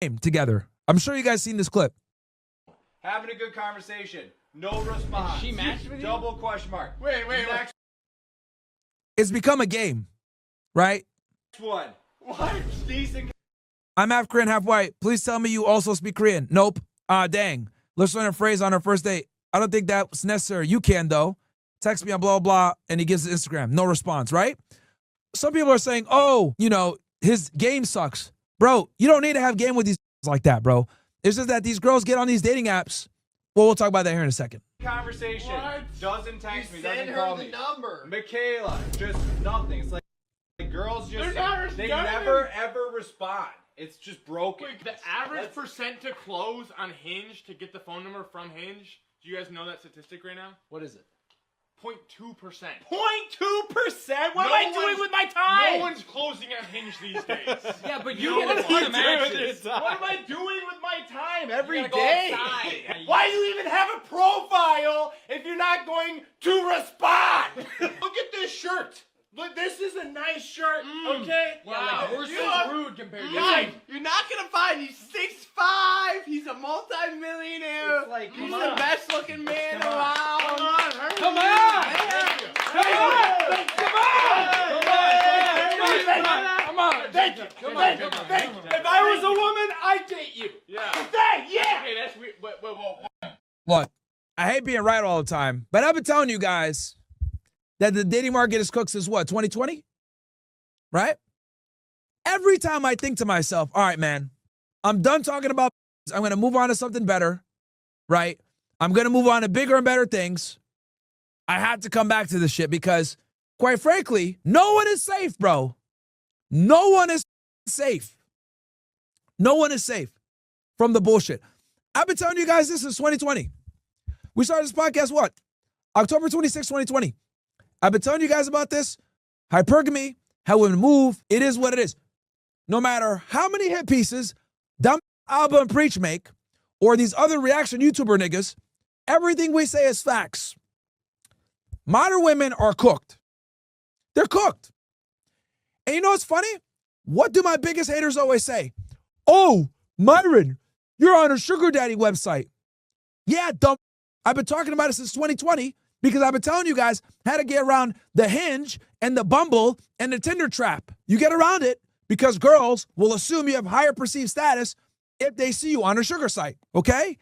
game together. I'm sure you guys seen this clip. Having a good conversation. No response. And she matched with you? Double question mark. Wait. It's become a game, right? Next one. What? Decent. I'm half Korean, half white. Please tell me you also speak Korean. Nope. Dang. Let's learn a phrase on our first date. I don't think that's necessary. You can, though. Text me on blah, blah, and he gives his Instagram. No response, right? Some people are saying, oh, you know, his game sucks. Bro, you don't need to have game with these like that, bro. It's just that these girls get on these dating apps. Well, we'll talk about that here in a second. Conversation. What? Doesn't text me. Send Doesn't her call the me. number. Michaela. Just nothing. It's like girls just, they responding. never ever respond. It's just broken. Wait, the average percent to close on Hinge to get the phone number from Hinge, do you guys know that statistic right now? What is it? 0.2%. 0.2%? What am I doing with my time? No one's closing on Hinge these days. Yeah, but you No get a one's ton of doing matches. it. What am I doing with my time every You gotta go day? outside. Why do you even have a profile if you're not going to respond? Look at this shirt. Look, this is a nice shirt, okay? Yeah, like, we're You so are- rude compared to Mike, you. you're not gonna find he's 6'5". He's a multi-millionaire. It's like, He's come the on. best looking man Come on. around. Come on! Come on! Thank you. Thank you. If I was a woman, I'd date you. Yeah. Yeah. Okay, that's weird. Whoa. Look, I hate being right all the time, but I've been telling you guys that the dating market is cooked since what, 2020? Right? Every time I think to myself, all right, man, I'm done talking about, I'm going to move on to something better, right? I'm going to move on to bigger and better things. I have to come back to this shit because, quite frankly, no one is safe, bro. No one is safe. No one is safe from the bullshit. I've been telling you guys this since 2020. We started this podcast, what? October 26, 2020. I've been telling you guys about this. Hypergamy, how women move. It is what it is. No matter how many hit pieces Dumb Alba and Preach make, or these other reaction YouTuber niggas, everything we say is facts. Modern women are cooked. They're cooked. And you know what's funny? What do my biggest haters always say? Oh, Myron, you're on a sugar daddy website. Yeah, dumb. I've been talking about it since 2020 because I've been telling you guys how to get around the Hinge and the Bumble and the Tinder trap. You get around it because girls will assume you have higher perceived status if they see you on a sugar site, okay?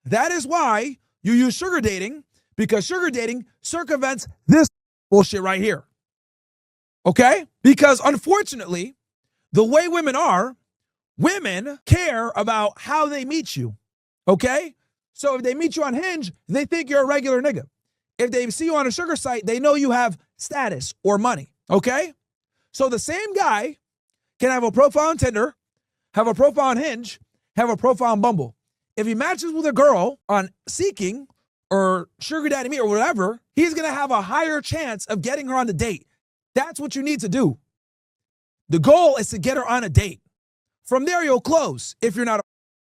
That is why you use sugar dating, because sugar dating circumvents this bullshit right here, okay? Because unfortunately, the way women are, women care about how they meet you, okay? So if they meet you on Hinge, they think you're a regular nigga. If they see you on a sugar site, they know you have status or money, okay? So the same guy can have a profile on Tinder, have a profile on Hinge, have a profile on Bumble. If he matches with a girl on Seeking or Sugar Daddy Me or whatever, he's going to have a higher chance of getting her on the date. That's what you need to do. The goal is to get her on a date. From there, you'll close if you're not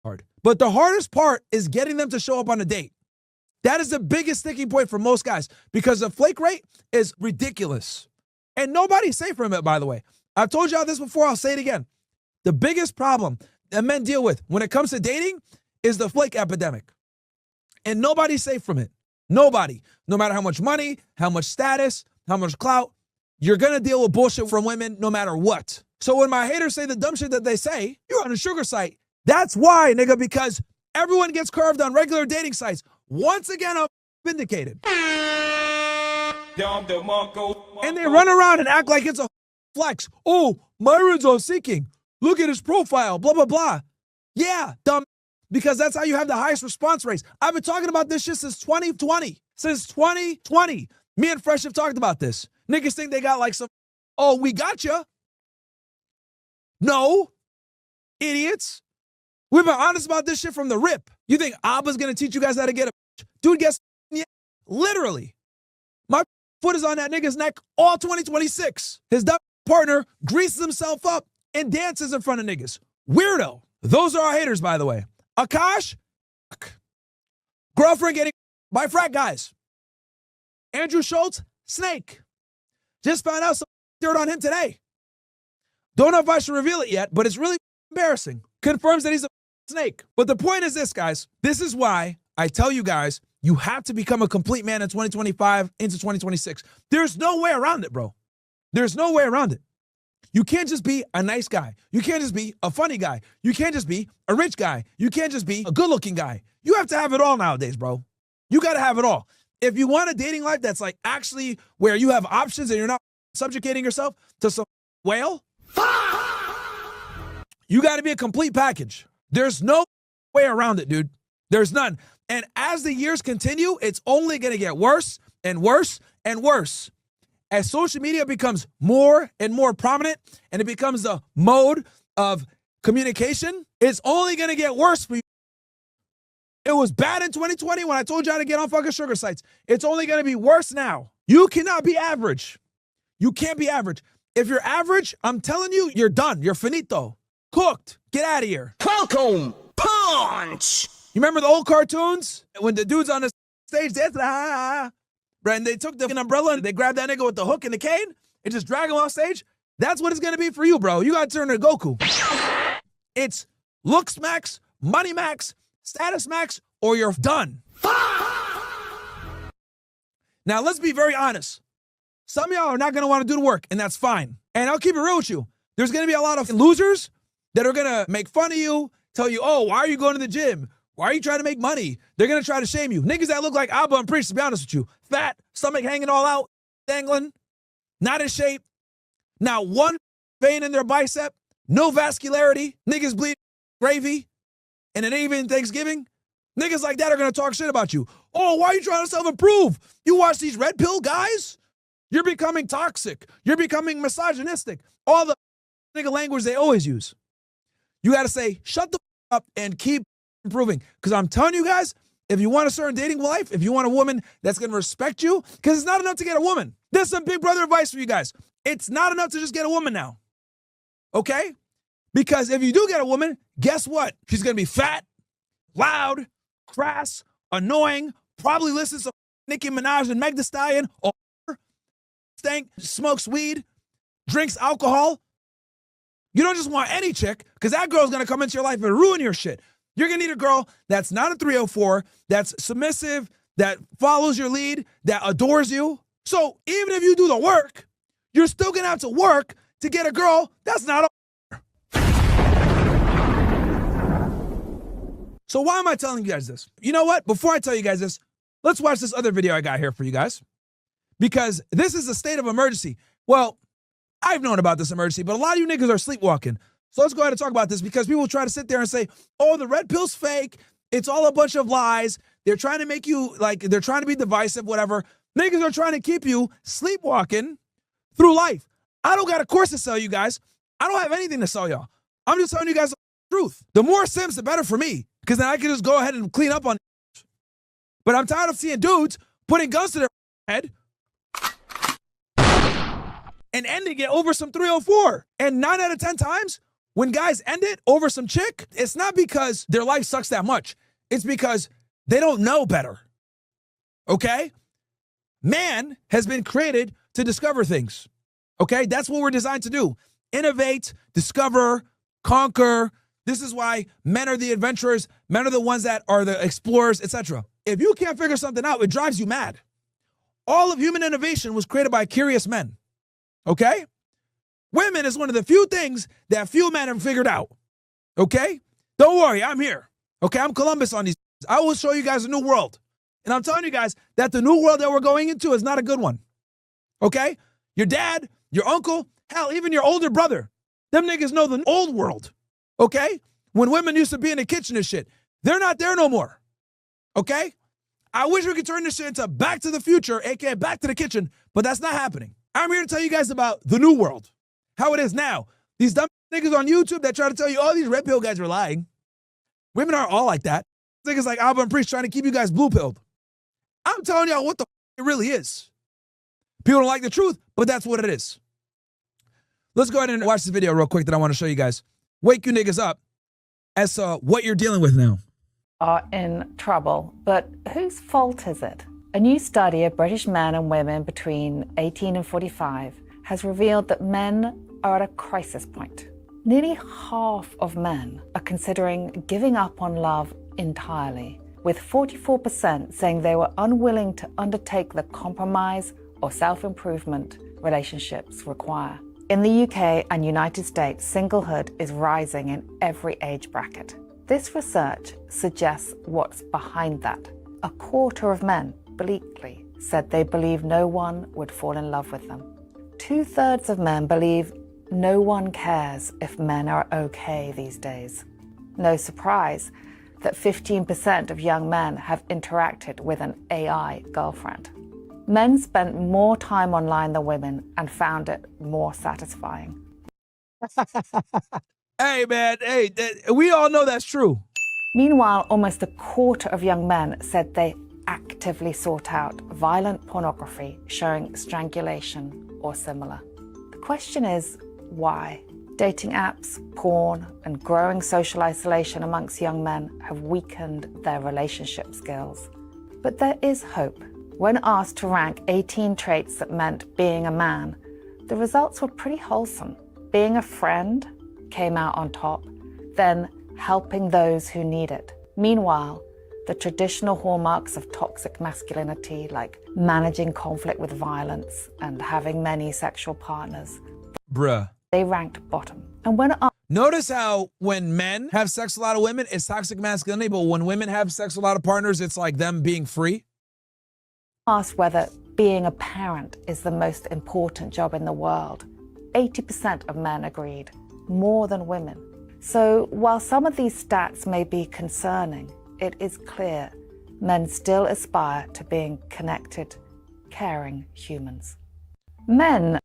hard. But the hardest part is getting them to show up on a date. That is the biggest sticking point for most guys because the flake rate is ridiculous. And nobody's safe from it, by the way. I've told y'all this before, I'll say it again. The biggest problem that men deal with when it comes to dating is the flake epidemic. And nobody's safe from it. Nobody. No matter how much money, how much status, how much clout, you're going to deal with bullshit from women no matter what. So when my haters say the dumb shit that they say, you're on a sugar site. That's why, nigga, because everyone gets curved on regular dating sites. Once again, I'm vindicated. And they run around and act like it's a flex. Oh, Myron's on Seeking. Look at his profile, blah, blah, blah. Yeah, dumb, because that's how you have the highest response rates. I've been talking about this shit since 2020. Since 2020. Me and Fresh have talked about this. Niggas think they got like some, oh, we got you. No, idiots. We've been honest about this shit from the rip. You think Abba's gonna teach you guys how to get a dude gets, yeah, literally. My foot is on that nigga's neck all 2026. His dumb partner greases himself up and dances in front of niggas. Weirdo. Those are our haters, by the way. Akash, girlfriend getting by frat guys. Andrew Schultz, snake. Just found out some dirt on him today. Don't know if I should reveal it yet, but it's really embarrassing. confirms that he's a snake. But the point is this, guys. This is why I tell you guys, you have to become a complete man in 2025 into 2026. There's no way around it, bro. There's no way around it. You can't just be a nice guy. You can't just be a funny guy. You can't just be a rich guy. You can't just be a good-looking guy. You have to have it all nowadays, bro. You got to have it all. If you want a dating life that's like actually where you have options and you're not subjugating yourself to some whale, you got to be a complete package. There's no way around it, dude. There's none. And as the years continue, it's only going to get worse and worse and worse. As social media becomes more and more prominent and it becomes the mode of communication, it's only going to get worse for you. It was bad in 2020 when I told you how to get on fucking sugar sites. It's only going to be worse now. You cannot be average. You can't be average. If you're average, I'm telling you, you're done. You're finito. Cooked. Get out of here. Welcome, punch! You remember the old cartoons? When the dude's on the stage dancing, and they took the umbrella and they grabbed that nigga with the hook and the cane and just drag him off stage? That's what it's going to be for you, bro. You got to turn to Goku. It's looks max, money max, status max, or you're done. Now, let's be very honest. Some of y'all are not going to want to do the work, and that's fine. And I'll keep it real with you. There's going to be a lot of losers that are going to make fun of you, tell you, oh, why are you going to the gym? Why are you trying to make money? They're going to try to shame you. Niggas that look like Abba and Priest, to be honest with you. Fat, stomach hanging all out, dangling, not in shape. Now one vein in their bicep, no vascularity. Niggas bleed gravy, and it ain't even Thanksgiving. Niggas like that are going to talk shit about you. Oh, why are you trying to self-improve? You watch these red pill guys? You're becoming toxic. You're becoming misogynistic. All the nigga language they always use. You got to say, shut the up and keep improving. Because I'm telling you guys, if you want a certain dating life, if you want a woman that's going to respect you, because it's not enough to get a woman. There's some big brother advice for you guys. It's not enough to just get a woman now. Okay? Because if you do get a woman, guess what? She's going to be fat, loud, crass, annoying, probably listens to Nicki Minaj and Meg Thee Stallion, or smokes weed, drinks alcohol. You don't just want any chick, because that girl's going to come into your life and ruin your shit. You're going to need a girl that's not a 304, that's submissive, that follows your lead, that adores you. So even if you do the work, you're still going to have to work to get a girl that's not a. So why am I telling you guys this? You know what? Before I tell you guys this, let's watch this other video I got here for you guys. Because this is a state of emergency. Well, I've known about this emergency, but a lot of you niggas are sleepwalking. So let's go ahead and talk about this, because people try to sit there and say, oh, the red pill's fake. It's all a bunch of lies. They're trying to make you, like, they're trying to be divisive, whatever. Niggas are trying to keep you sleepwalking through life. I don't got a course to sell you guys. I don't have anything to sell y'all. I'm just telling you guys the truth. The more Sims, the better for me, because then I can just go ahead and clean up on. But I'm tired of seeing dudes putting guns to their head and ending it over some 304. And 9 out of 10 times, when guys end it over some chick, it's not because their life sucks that much. It's because they don't know better. Okay? Man has been created to discover things. Okay? That's what we're designed to do. Innovate, discover, conquer. This is why men are the adventurers. Men are the ones that are the explorers, etc. If you can't figure something out, it drives you mad. All of human innovation was created by curious men. Okay? Women is one of the few things that few men have figured out. Okay? Don't worry, I'm here. Okay, I'm Columbus on these. I will show you guys a new world. And I'm telling you guys that the new world that we're going into is not a good one. Okay? Your dad, your uncle, hell, even your older brother. Them niggas know the old world. Okay? When women used to be in the kitchen and shit. They're not there no more. Okay? I wish we could turn this shit into Back to the Future, aka Back to the Kitchen, but that's not happening. I'm here to tell you guys about the new world. How it is now. These dumb niggas on YouTube that try to tell you, oh, these red pill guys are lying. Women aren't all like that. Niggas like Alba and Priest trying to keep you guys blue pilled. I'm telling y'all what the it really is. People don't like the truth, but that's what it is. Let's go ahead and watch this video real quick that I want to show you guys. Wake you niggas up as to what you're dealing with now. Are in trouble, but whose fault is it? A new study of British men and women between 18 and 45 has revealed that men are at a crisis point. Nearly half of men are considering giving up on love entirely, with 44% saying they were unwilling to undertake the compromise or self-improvement relationships require. In the UK and United States, singlehood is rising in every age bracket. This research suggests what's behind that. A quarter of men, bleakly, said they believe no one would fall in love with them. 2/3 of men believe no one cares if men are okay these days. No surprise that 15% of young men have interacted with an AI girlfriend. Men spent more time online than women and found it more satisfying. Hey, man, we all know that's true. Meanwhile, almost a quarter of young men said they actively sought out violent pornography showing strangulation or similar. The question is, why? Dating apps, porn, and growing social isolation amongst young men have weakened their relationship skills. But there is hope. When asked to rank 18 traits that meant being a man, the results were pretty wholesome. Being a friend came out on top, then helping those who need it. Meanwhile, the traditional hallmarks of toxic masculinity, like managing conflict with violence and having many sexual partners, Bruh. they ranked bottom. And when Notice how when men have sex with a lot of women, it's toxic masculinity, but when women have sex with a lot of partners, it's like them being free. asked whether being a parent is the most important job in the world, 80% of men agreed, more than women. So while some of these stats may be concerning, it is clear men still aspire to being connected, caring humans. Men.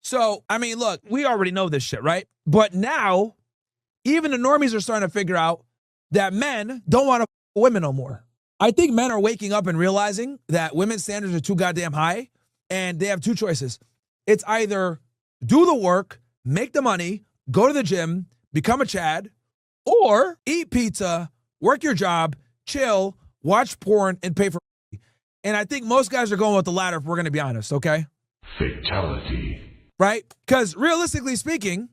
So, I mean, look, we already know this shit, right? But now, even the normies are starting to figure out that men don't want to women no more. I think men are waking up and realizing that women's standards are too goddamn high, and they have two choices. It's either do the work, make the money, go to the gym, become a Chad, or eat pizza, work your job, chill, watch porn, and pay for it. And I think most guys are going with the latter if we're going to be honest, okay? Fatality. Right? Because realistically speaking,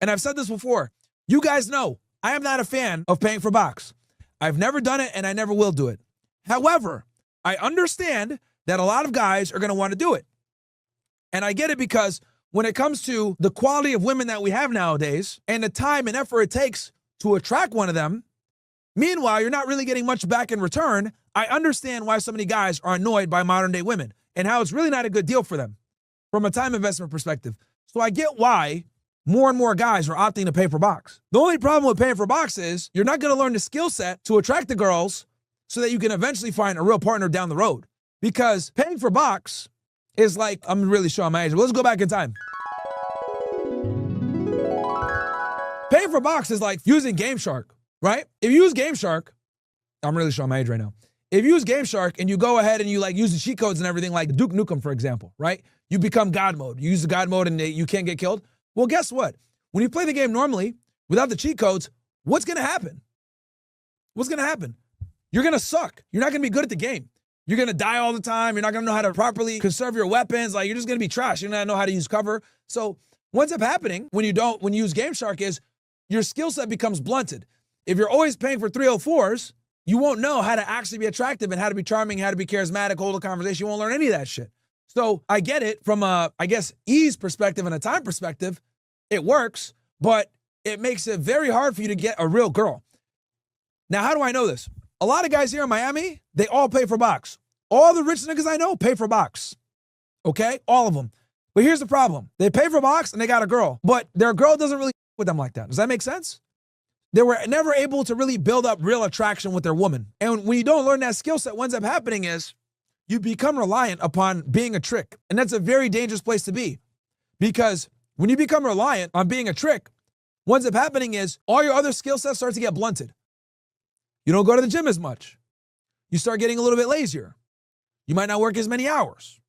and I've said this before, you guys know I am not a fan of paying for box. I've never done it and I never will do it. However, I understand that a lot of guys are going to want to do it. And I get it because when it comes to the quality of women that we have nowadays and the time and effort it takes to attract one of them, meanwhile, you're not really getting much back in return. I understand why so many guys are annoyed by modern day women and how it's really not a good deal for them from a time investment perspective. So I get why more and more guys are opting to pay for box. The only problem with paying for box is you're not going to learn the skill set to attract the girls so that you can eventually find a real partner down the road. Because paying for box is like, I'm really showing my age, but let's go back in time. Paying for box is like using Game Shark, right? If you use Game Shark, I'm really showing my age right now. If you use Game Shark and you go ahead and you like use the cheat codes and everything like Duke Nukem, for example, right? You become God mode. You use the God mode and you can't get killed. Well, guess what? When you play the game normally, without the cheat codes, what's going to happen? What's going to happen? You're going to suck. You're not going to be good at the game. You're going to die all the time. You're not going to know how to properly conserve your weapons. Like, you're just going to be trash. You're not going to know how to use cover. So what ends up happening when you use Game Shark is your skill set becomes blunted. If you're always paying for 304s, you won't know how to actually be attractive and how to be charming, how to be charismatic, hold a conversation. You won't learn any of that shit. So I get it from a, I guess, ease perspective and a time perspective, it works, but it makes it very hard for you to get a real girl. Now, how do I know this? A lot of guys here in Miami, they all pay for box. All the rich niggas I know pay for box. Okay? All of them. But here's the problem. They pay for box and they got a girl, but their girl doesn't really with them like that. Does that make sense? They were never able to really build up real attraction with their woman. And when you don't learn that skill set, what ends up happening is you become reliant upon being a trick. And that's a very dangerous place to be. Because when you become reliant on being a trick, what ends up happening is all your other skill sets start to get blunted. You don't go to the gym as much. You start getting a little bit lazier. You might not work as many hours.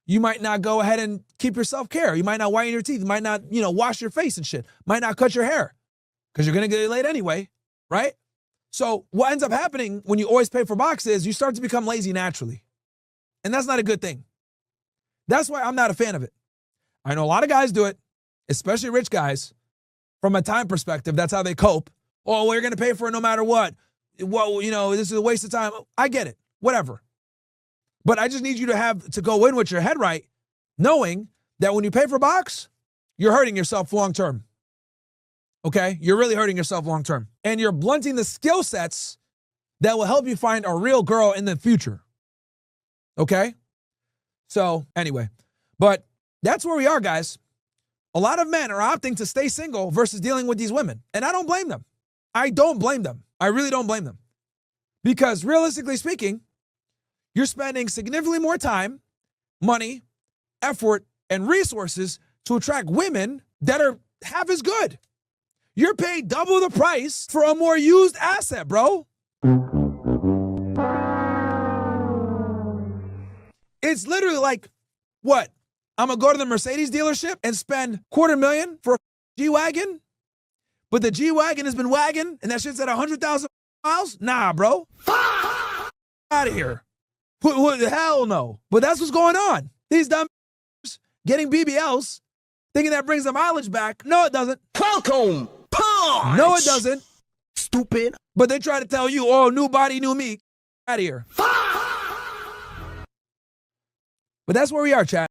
You might not go ahead and keep your self-care. You might not whiten your teeth. You might not, wash your face and shit. Might not cut your hair because you're going to get late anyway, right? So what ends up happening when you always pay for box is you start to become lazy naturally. And that's not a good thing. That's why I'm not a fan of it. I know a lot of guys do it, especially rich guys. From a time perspective, that's how they cope. Oh, we're going to pay for it no matter what. Well, you know, this is a waste of time. I get it. Whatever. But I just need you to go in with your head right, knowing that when you pay for a box, you're hurting yourself long term. Okay? You're really hurting yourself long term. And you're blunting the skill sets that will help you find a real girl in the future. Okay? So, anyway. But that's where we are, guys. A lot of men are opting to stay single versus dealing with these women. And I don't blame them. I don't blame them. I really don't blame them. Because realistically speaking, you're spending significantly more time, money, effort, and resources to attract women that are half as good. You're paying double the price for a more used asset, bro. It's literally like, what? I'm going to go to the Mercedes dealership and spend $250,000 for a G-Wagon? But the G-Wagon has been wagging and that shit's at 100,000 miles? Nah, bro. Out of here. What the hell no. But that's what's going on. These dumb getting BBLs, thinking that brings the mileage back. No, it doesn't. Welcome, punch. No, it doesn't. Stupid. But they try to tell you, oh, new body, new me. Out of here. But that's where we are, chat.